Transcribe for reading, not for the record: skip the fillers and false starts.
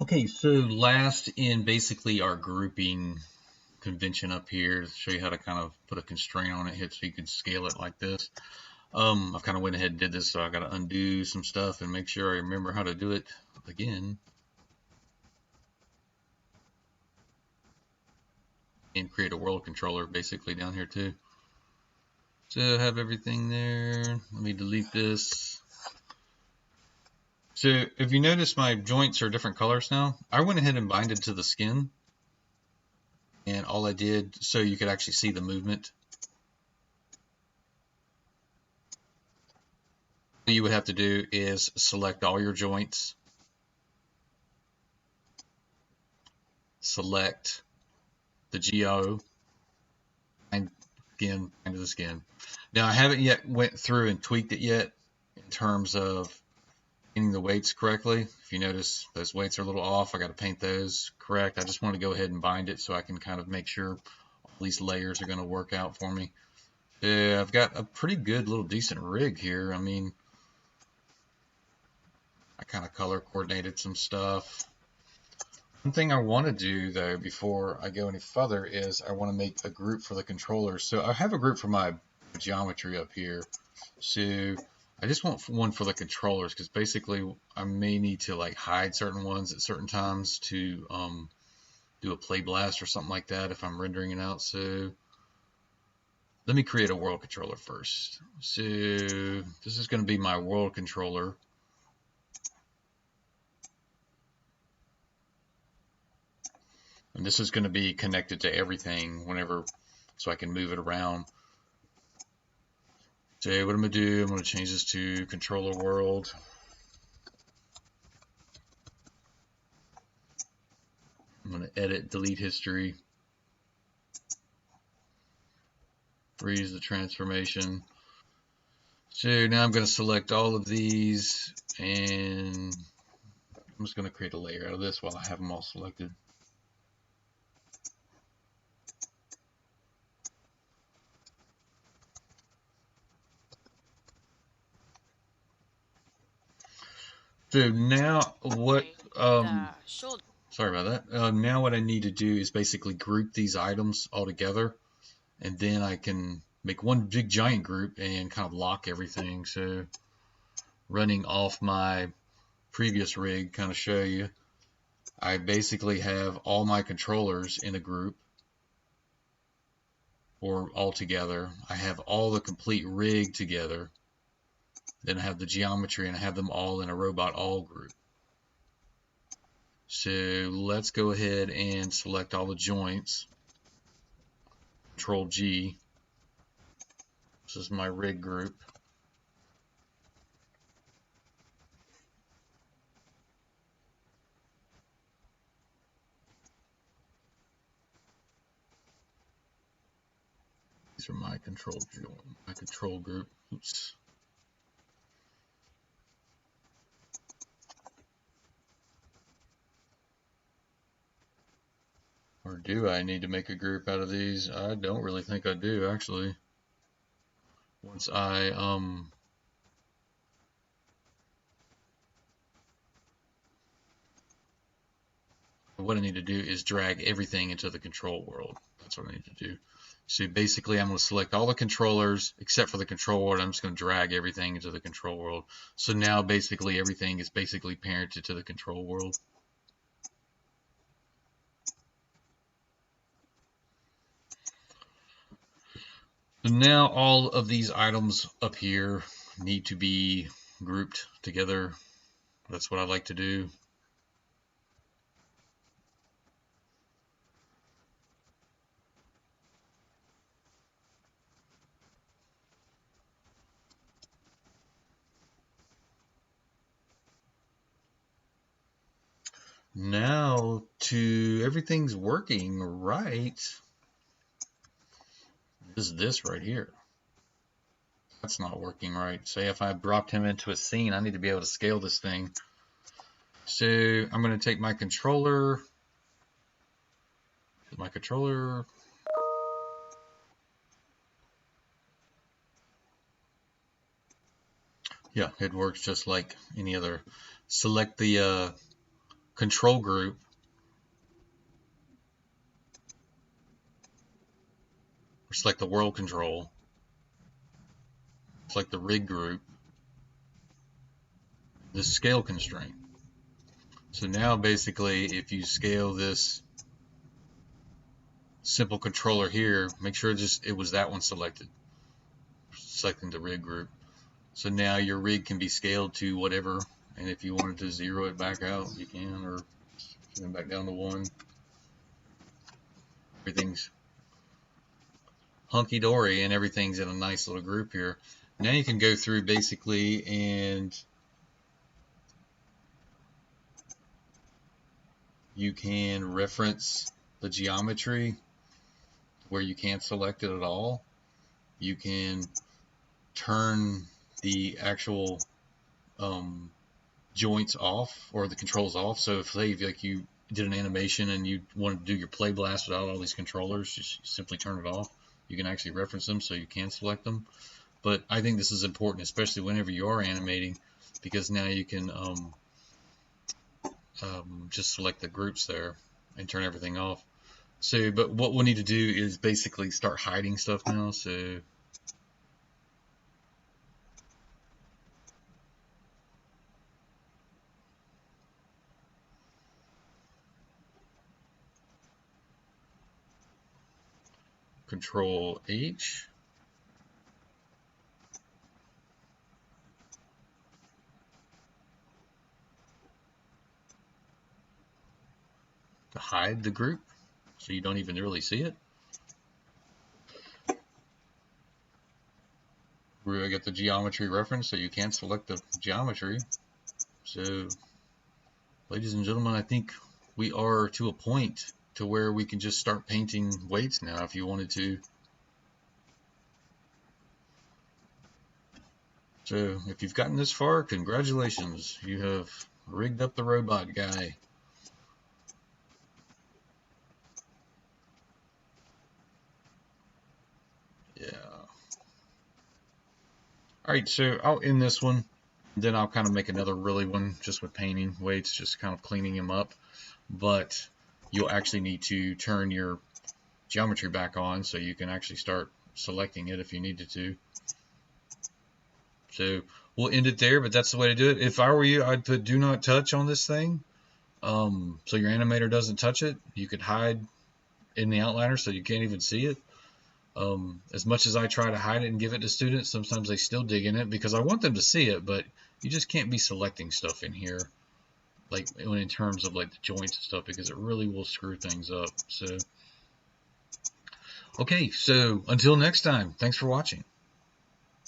Okay, so last in basically our grouping convention up here to show you how to kind of put a constraint on it hit so you can scale it like this. I've kind of went ahead and did this, so I got to undo some stuff and make sure I remember how to do it again and create a world controller basically down here too. So I have everything there. Let me delete this. So if you notice my joints are different colors now, I went ahead and binded to the skin, and all I did so you could actually see the movement. What you would have to do is select all your joints, select the geo, and again bind to the skin. Now I haven't yet went through and tweaked it yet in terms of painting the weights correctly. If you notice those weights are a little off, I got to paint those correct. I just want to go ahead and bind it so I can kind of make sure all these layers are going to work out for me. Yeah, I've got a pretty good little decent rig here. I mean, I kind of color coordinated some stuff. One thing I want to do though before I go any further is I want to make a group for the controllers. So I have a group for my geometry up here. So I just want one for the controllers because basically I may need to like hide certain ones at certain times to do a play blast or something like that if I'm rendering it out. So let me create a world controller first. So this is going to be my world controller. And this is going to be connected to everything whenever, so I can move it around. So what I'm going to do, I'm going to change this to controller world. I'm going to edit, delete history, freeze the transformation. So now I'm going to select all of these, and I'm just going to create a layer out of this while I have them all selected. So now what, sorry about that. Now what I need to do is basically group these items all together, and then I can make one big giant group and kind of lock everything. So running off my previous rig, kind of show you, I basically have all my controllers in a group or all together. I have all the complete rig together. Then I have the geometry and I have them all in a robot all group. So let's go ahead and select all the joints. Control G. This is my rig group. These are my control group. Oops. Or do I need to make a group out of these? I don't really think I do, actually. Once I what I need to do is drag everything into the control world. That's what I need to do. So basically I'm going to select all the controllers except for the control world. I'm just going to drag everything into the control world. So now basically everything is basically parented to the control world. So now all of these items up here need to be grouped together. That's what I like to do. Now to everything's working right. Is this right here. That's not working right. Say if I dropped him into a scene, I need to be able to scale this thing. So I'm going to take my controller. Yeah, it works just like any other. Select the control group, or select the world control, select the rig group, the scale constraint. So now basically if you scale this simple controller here, make sure it was that one selected, selecting the rig group. So now your rig can be scaled to whatever, and if you wanted to zero it back out, you can, or then back down to 1. Everything's hunky-dory and everything's in a nice little group here. Now you can go through basically and you can reference the geometry where you can't select it at all. You can turn the actual joints off, or the controls off. So if like you did an animation and you wanted to do your play blast without all these controllers, just simply turn it off. You can actually reference them so you can select them. But I think this is important, especially whenever you are animating, because now you can just select the groups there and turn everything off. So, but what we'll need to do is basically start hiding stuff now. So Control H. To hide the group so you don't even really see it. We're going to get the geometry reference so you can't select the geometry. So, ladies and gentlemen, I think we are to a point to where we can just start painting weights now if you wanted to. So, if you've gotten this far, congratulations. You have rigged up the robot guy. Yeah. Alright, so I'll end this one. Then I'll kind of make another really one just with painting weights, just kind of cleaning them up. But you'll actually need to turn your geometry back on so you can actually start selecting it if you needed to. So we'll end it there, but that's the way to do it. If I were you, I'd put do not touch on this thing, so your animator doesn't touch it. You could hide in the outliner so you can't even see it. As much as I try to hide it and give it to students, sometimes they still dig in it because I want them to see it, but you just can't be selecting stuff in here, like in terms of like the joints and stuff, because it really will screw things up. So, okay, so until next time, thanks for watching.